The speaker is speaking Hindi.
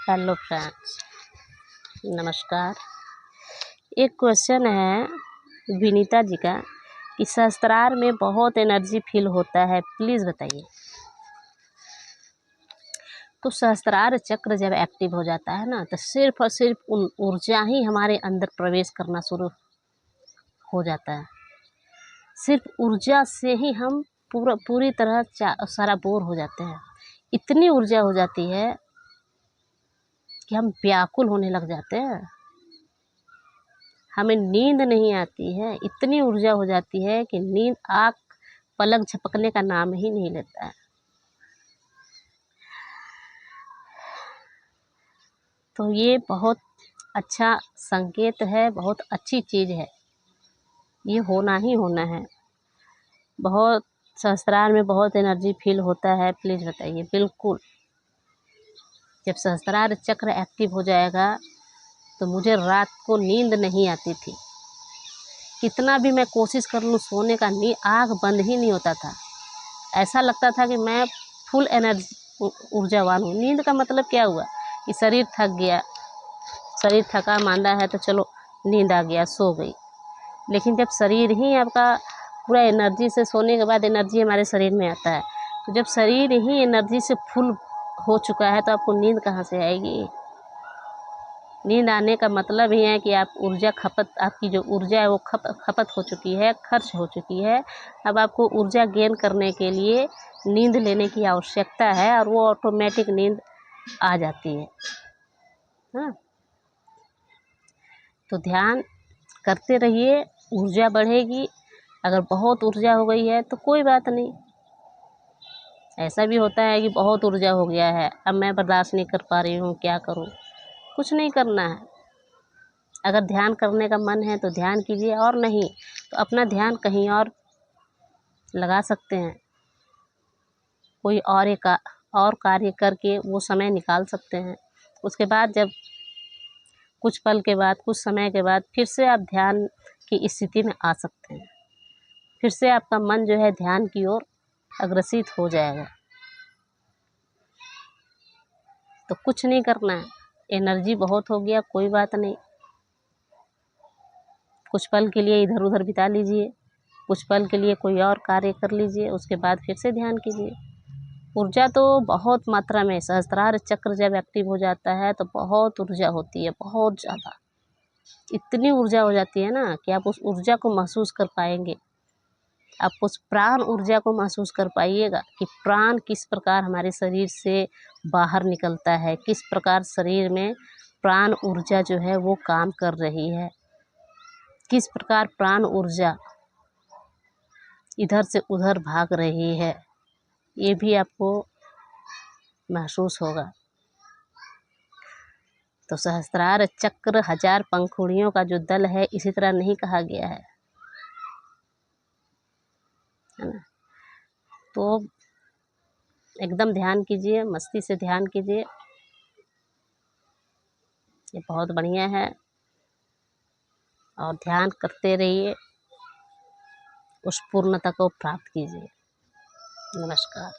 हेलो फ्रेंड्स, नमस्कार। एक क्वेश्चन है विनीता जी का कि सहस्त्रार में बहुत एनर्जी फील होता है, प्लीज़ बताइए। तो सहस्त्रार चक्र जब एक्टिव हो जाता है ना, तो सिर्फ और सिर्फ ऊर्जा ही हमारे अंदर प्रवेश करना शुरू हो जाता है। सिर्फ ऊर्जा से ही हम पूरी तरह सारा बोर हो जाते हैं। इतनी ऊर्जा हो जाती है कि हम व्याकुल होने लग जाते हैं, हमें नींद नहीं आती है। इतनी ऊर्जा हो जाती है कि नींद आँख पलक झपकने का नाम ही नहीं लेता है। तो ये बहुत अच्छा संकेत है, बहुत अच्छी चीज़ है, ये होना ही होना है। बहुत सहस्त्रार में बहुत एनर्जी फील होता है, प्लीज़ बताइए। बिल्कुल, जब सहस्त्रार चक्र एक्टिव हो जाएगा तो मुझे रात को नींद नहीं आती थी। कितना भी मैं कोशिश कर लूँ सोने का, आँख बंद ही नहीं होता था। ऐसा लगता था कि मैं फुल एनर्जी ऊर्जावान हूँ। नींद का मतलब क्या हुआ कि शरीर थक गया, शरीर थका मांदा है तो चलो नींद आ गया, सो गई। लेकिन जब शरीर ही आपका पूरा एनर्जी से, सोने के बाद एनर्जी हमारे शरीर में आता है, तो जब शरीर ही एनर्जी से फुल हो चुका है तो आपको नींद कहाँ से आएगी। नींद आने का मतलब ही है कि आप आपकी जो ऊर्जा है वो खपत हो चुकी है, खर्च हो चुकी है। अब आपको ऊर्जा गेन करने के लिए नींद लेने की आवश्यकता है और वो ऑटोमेटिक नींद आ जाती है। हाँ, तो ध्यान करते रहिए, ऊर्जा बढ़ेगी। अगर बहुत ऊर्जा हो गई है तो कोई बात नहीं। ऐसा भी होता है कि बहुत ऊर्जा हो गया है, अब मैं बर्दाश्त नहीं कर पा रही हूँ, क्या करूँ। कुछ नहीं करना है। अगर ध्यान करने का मन है तो ध्यान कीजिए, और नहीं तो अपना ध्यान कहीं और लगा सकते हैं। कोई और कार्य करके वो समय निकाल सकते हैं। उसके बाद जब कुछ पल के बाद, कुछ समय के बाद फिर से आप ध्यान की स्थिति में आ सकते हैं। फिर से आपका मन जो है ध्यान की ओर अग्रसित हो जाएगा। तो कुछ नहीं करना है, एनर्जी बहुत हो गया, कोई बात नहीं। कुछ पल के लिए इधर उधर बिता लीजिए, कुछ पल के लिए कोई और कार्य कर लीजिए, उसके बाद फिर से ध्यान कीजिए। ऊर्जा तो बहुत मात्रा में, सहस्त्रार चक्र जब एक्टिव हो जाता है तो बहुत ऊर्जा होती है, बहुत ज़्यादा। इतनी ऊर्जा हो जाती है ना कि आप उस ऊर्जा को महसूस कर पाएंगे। आप उस प्राण ऊर्जा को महसूस कर पाइएगा कि प्राण किस प्रकार हमारे शरीर से बाहर निकलता है, किस प्रकार शरीर में प्राण ऊर्जा जो है वो काम कर रही है, किस प्रकार प्राण ऊर्जा इधर से उधर भाग रही है, ये भी आपको महसूस होगा। तो सहस्त्रार चक्र 1000 पंखुड़ियों का जो दल है, इसी तरह नहीं कहा गया है ना। तो एकदम ध्यान कीजिए, मस्ती से ध्यान कीजिए, ये बहुत बढ़िया है। और ध्यान करते रहिए, उस पूर्णता को प्राप्त कीजिए। नमस्कार।